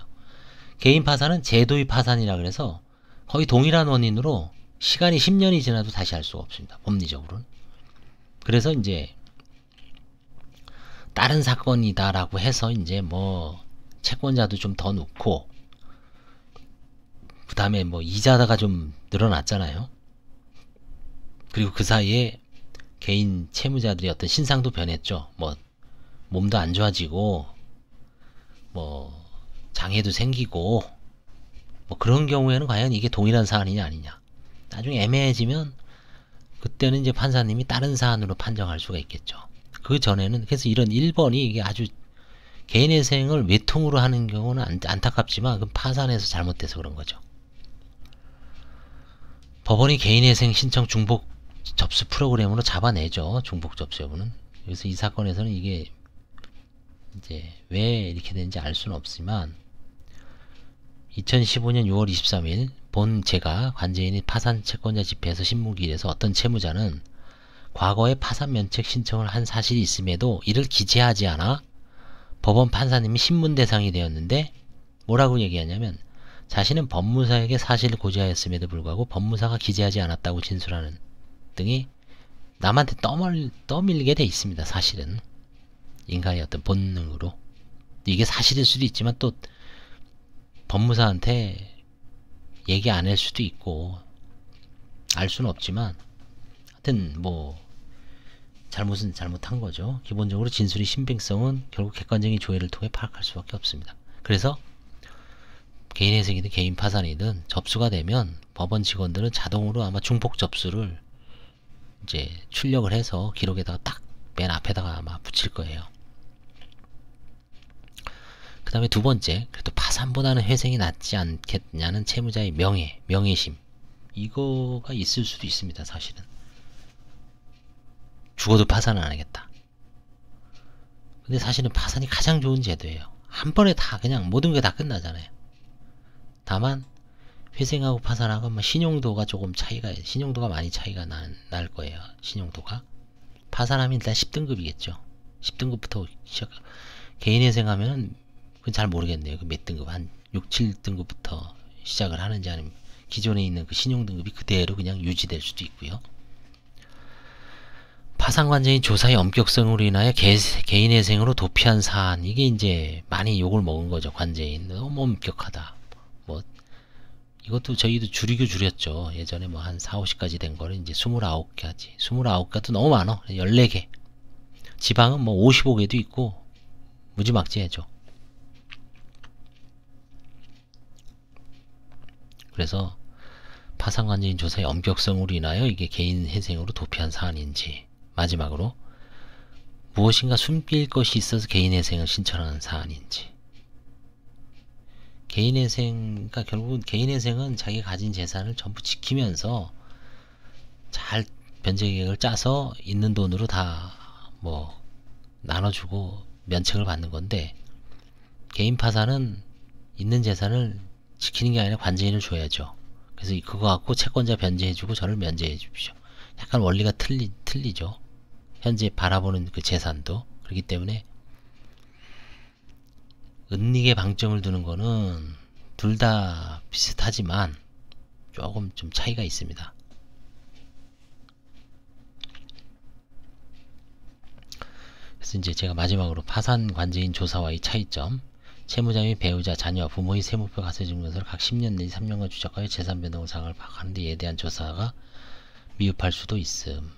개인 파산은 제도의 파산이라 그래서 거의 동일한 원인으로 시간이 10년이 지나도 다시 할 수가 없습니다. 법리적으로는. 그래서 이제 다른 사건이다라고 해서 이제 뭐 채권자도 좀 더 넣고 그 다음에 뭐 이자가 좀 늘어났잖아요. 그리고 그 사이에 개인 채무자들의 어떤 신상도 변했죠. 뭐 몸도 안 좋아지고 뭐 장애도 생기고 뭐 그런 경우에는 과연 이게 동일한 사안이냐 아니냐. 나중에 애매해지면 그때는 이제 판사님이 다른 사안으로 판정할 수가 있겠죠. 그 전에는 그래서 이런 1번이 이게 아주 개인회생을 외통으로 하는 경우는 안타깝지만 그건 파산에서 잘못돼서 그런 거죠. 법원이 개인회생 신청 중복 접수 프로그램으로 잡아내죠. 중복 접수 여부는. 그래서 이 사건에서는 이게 이제 왜 이렇게 되는지 알 수는 없지만 2015년 6월 23일 본 제가 관제인이 파산 채권자 집회에서 신문기일에서 어떤 채무자는 과거에 파산 면책 신청을 한 사실이 있음에도 이를 기재하지 않아 법원 판사님이 신문 대상이 되었는데 뭐라고 얘기하냐면 자신은 법무사에게 사실을 고지하였음에도 불구하고 법무사가 기재하지 않았다고 진술하는 등이 남한테 떠밀게 돼 있습니다. 사실은 인간의 어떤 본능으로 이게 사실일 수도 있지만 또 법무사한테 얘기 안 할 수도 있고 알 수는 없지만 하여튼 뭐 잘못은 잘못한 거죠. 기본적으로 진술의 신빙성은 결국 객관적인 조회를 통해 파악할 수밖에 없습니다. 그래서 개인회생이든 개인 파산이든 접수가 되면 법원 직원들은 자동으로 아마 중복 접수를 이제 출력을 해서 기록에다가 딱 맨 앞에다가 아마 붙일 거예요. 그 다음에 두 번째, 그래도 파산보다는 회생이 낫지 않겠냐는 채무자의 명예심. 이거가 있을 수도 있습니다. 사실은 죽어도 파산은 안 하겠다. 근데 사실은 파산이 가장 좋은 제도예요. 한 번에 다 그냥 모든 게 다 끝나잖아요. 다만 회생하고 파산하고 신용도가 조금 신용도가 많이 차이가 날 거예요. 신용도가. 파산하면 일단 10등급이겠죠. 10등급부터 개인회생하면 그건 잘 모르겠네요. 그 몇 등급, 한 6, 7등급부터 시작을 하는지 아니면 기존에 있는 그 신용등급이 그대로 그냥 유지될 수도 있고요. 파산관제인 조사의 엄격성으로 인하여 개인회생으로 도피한 사안, 이게 이제 많이 욕을 먹은 거죠. 관제인 너무 엄격하다. 뭐 이것도 저희도 줄였죠. 예전에 뭐 한 4, 50까지 된 거를 이제 29개까지. 29개도 너무 많아. 14개. 지방은 뭐 55개도 있고 무지막지해죠. 그래서 파산관제인 조사의 엄격성으로 인하여 이게 개인회생으로 도피한 사안인지, 마지막으로 무엇인가 숨길 것이 있어서 개인회생을 신청하는 사안인지. 개인회생, 그러니까 결국은 개인회생은 자기 가진 재산을 전부 지키면서 잘 변제계획을 짜서 있는 돈으로 다 뭐 나눠주고 면책을 받는 건데, 개인 파산은 있는 재산을 지키는 게 아니라 관제인을 줘야죠. 그래서 그거 갖고 채권자 변제해주고 저를 면제해 주십시오. 약간 원리가 틀리죠. 현재 바라보는 그 재산도. 그렇기 때문에 은닉에 방점을 두는 거는 둘 다 비슷하지만 조금 좀 차이가 있습니다. 그래서 이제 제가 마지막으로 파산 관제인 조사와의 차이점, 채무자 및 배우자, 자녀, 부모의 세무표 가세증명서를 각 10년 내지 3년간 추적하여 재산 변동 사항을 파악하는데 이에 대한 조사가 미흡할 수도 있음.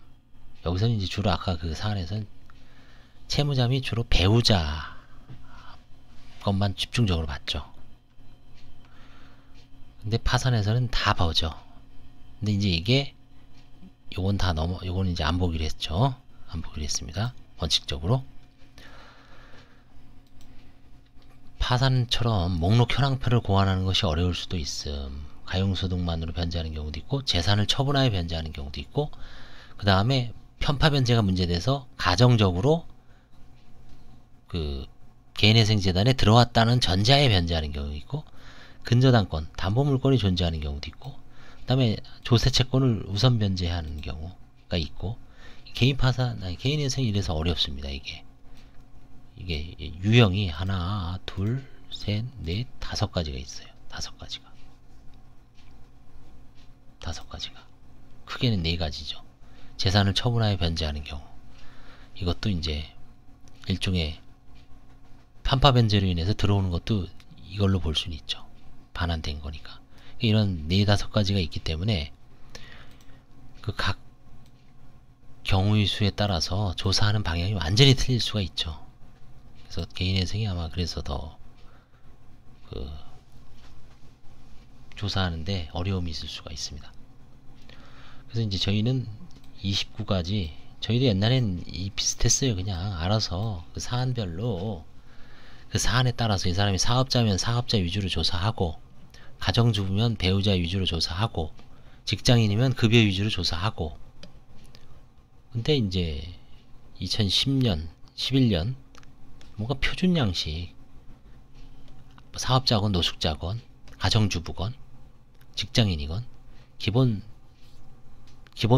여기서는 이제 주로 아까 그 사안에서는 채무자 및 주로 배우자 것만 집중적으로 봤죠. 근데 파산에서는 다 보죠. 근데 이제 이게 요건 이제 안 보기로 했죠. 안 보기로 했습니다. 원칙적으로. 파산처럼 목록 현황표를 고안하는 것이 어려울 수도 있음. 가용소득만으로 변제하는 경우도 있고, 재산을 처분하여 변제하는 경우도 있고, 그 다음에 편파 변제가 문제돼서 가정적으로 그 개인회생재단에 들어왔다는 전제하에 변제하는 경우도 있고, 근저당권, 담보물권이 존재하는 경우도 있고, 그 다음에 조세채권을 우선 변제하는 경우가 있고, 개인회생이 이래서 어렵습니다. 이게 유형이 하나, 둘, 셋, 넷, 5가지가 있어요. 5가지가. 크게는 4가지죠. 재산을 처분하여 변제하는 경우. 이것도 이제 일종의 편파 변제로 인해서 들어오는 것도 이걸로 볼 수는 있죠. 반환된 거니까. 이런 4-5가지가 있기 때문에 그 각 경우의 수에 따라서 조사하는 방향이 완전히 틀릴 수가 있죠. 그래서 개인회생이 아마 그래서 더 조사하는데 어려움이 있을 수가 있습니다. 그래서 이제 저희는 29가지, 저희도 옛날엔 비슷했어요. 그냥 알아서 그 사안별로 그 사안에 따라서 이 사람이 사업자면 사업자 위주로 조사하고, 가정주부면 배우자 위주로 조사하고, 직장인이면 급여 위주로 조사하고. 근데 이제 2010년, 11년 뭔가 표준 양식, 사업자건 노숙자건 가정주부건 직장인이건 기본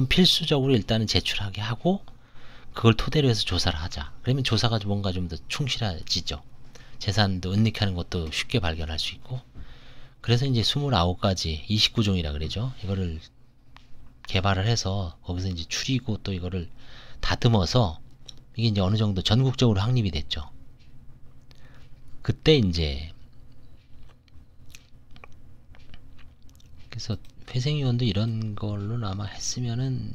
필수적으로 일단은 제출하게 하고, 그걸 토대로 해서 조사를 하자. 그러면 조사가 뭔가 좀 더 충실해지죠. 재산도 은닉하는 것도 쉽게 발견할 수 있고, 그래서 이제 29가지 29종이라 그러죠. 이거를 개발을 해서 거기서 이제 추리고 또 이거를 다듬어서 이게 이제 어느 정도 전국적으로 확립이 됐죠. 그때 이제 그래서 회생위원도 이런 걸로 아마 했으면은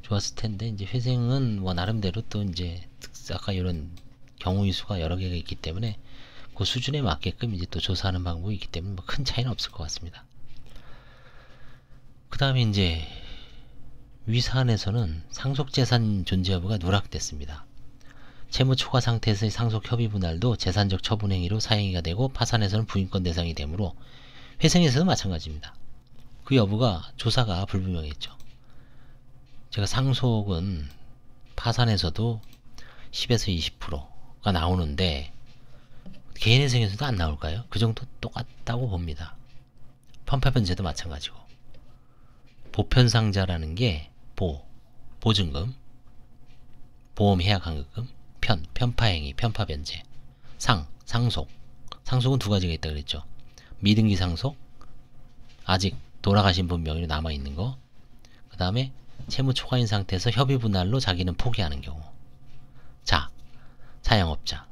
좋았을 텐데, 이제 회생은 뭐 나름대로 또 이제 아까 이런 경우의 수가 여러 개가 있기 때문에 그 수준에 맞게끔 이제 또 조사하는 방법이 있기 때문에 뭐 큰 차이는 없을 것 같습니다. 그 다음에 이제 위사안에서는 상속재산 존재 여부가 누락됐습니다. 채무 초과 상태에서의 상속 협의 분할도 재산적 처분 행위로 사행위가 되고, 파산에서는 부인권 대상이 되므로 회생에서도 마찬가지입니다. 그 여부가 조사가 불분명했죠. 제가 상속은 파산에서도 10에서 20%가 나오는데 개인회생에서도 안 나올까요? 그 정도 똑같다고 봅니다. 편파변제도 마찬가지고, 보편상자라는 게 보증금, 보험해약환급금, 편파행위, 편파변제, 상속은 두 가지가 있다 그랬죠. 미등기 상속, 아직 돌아가신 분 명의로 남아있는 거, 그 다음에 채무 초과인 상태에서 협의 분할로 자기는 포기하는 경우. 자, 자영업자.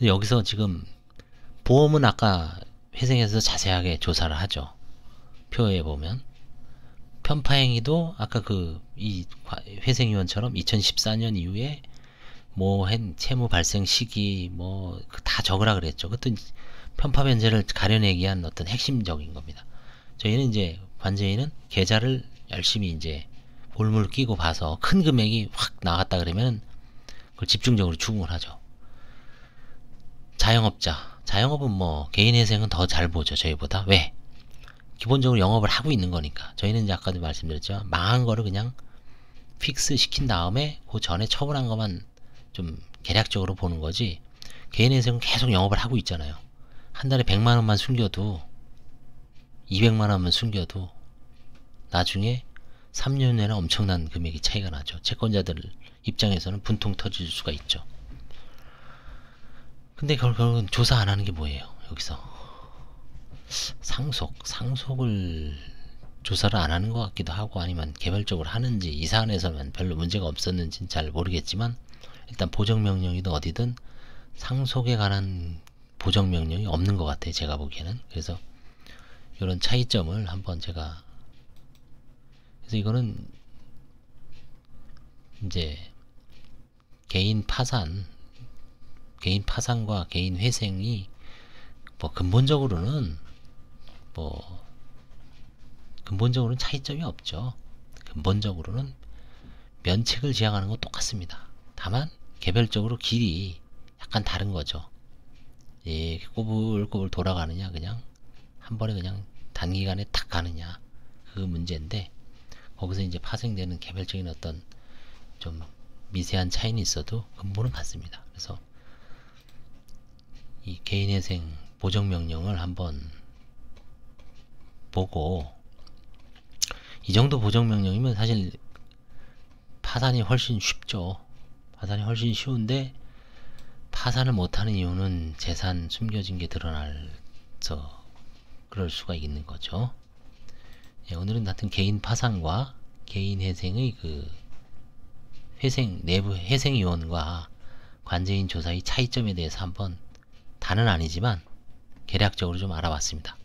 여기서 지금 보험은 아까 회생에서 자세하게 조사를 하죠. 표에 보면 편파행위도 아까 이 회생위원처럼 2014년 이후에 뭐 채무 발생 시기 뭐 다 적으라 그랬죠. 그것도 편파변제를 가려내기 위한 어떤 핵심적인 겁니다. 저희는 이제 관제인은 계좌를 열심히 이제 볼물 끼고 봐서 큰 금액이 확 나갔다 그러면 그걸 집중적으로 추궁을 하죠. 자영업은 뭐 개인회생은 더 잘 보죠, 저희보다. 왜? 기본적으로 영업을 하고 있는 거니까. 저희는 이제 아까도 말씀드렸죠. 망한 거를 그냥 픽스 시킨 다음에 그 전에 처분한 것만 좀 계략적으로 보는 거지, 개인회생은 계속 영업을 하고 있잖아요. 한 달에 100만원만 숨겨도, 200만원만 숨겨도 나중에 3년 내내 엄청난 금액이 차이가 나죠. 채권자들 입장에서는 분통 터질 수가 있죠. 근데 결국은 조사 안 하는 게 뭐예요, 여기서? 상속을 조사를 안 하는 것 같기도 하고, 아니면 개별적으로 하는지, 이 사안에서는 별로 문제가 없었는지는 잘 모르겠지만, 일단 보정명령이든 어디든 상속에 관한 보정명령이 없는 것 같아요, 제가 보기에는. 그래서 이런 차이점을 한번 제가, 그래서 이거는 이제 개인 파산과 개인 회생이 뭐 근본적으로는 차이점이 없죠. 근본적으로는 면책을 지향하는 건 똑같습니다. 다만 개별적으로 길이 약간 다른 거죠. 예, 꼬불꼬불 돌아가느냐, 그냥 한 번에 그냥 단기간에 탁 가느냐, 그 문제인데, 거기서 이제 파생되는 개별적인 어떤 좀 미세한 차이는 있어도 근본은 같습니다. 그래서 이 개인회생 보정명령을 한번 보고, 이 정도 보정명령이면 사실 파산이 훨씬 쉽죠. 파산이 훨씬 쉬운데, 파산을 못하는 이유는 재산 숨겨진 게 드러나서 그럴 수가 있는 거죠. 예, 오늘은 하여튼 개인 파산과 개인 회생의 내부 회생위원과 관제인 조사의 차이점에 대해서 한번, 다는 아니지만 개략적으로 좀 알아봤습니다.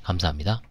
감사합니다.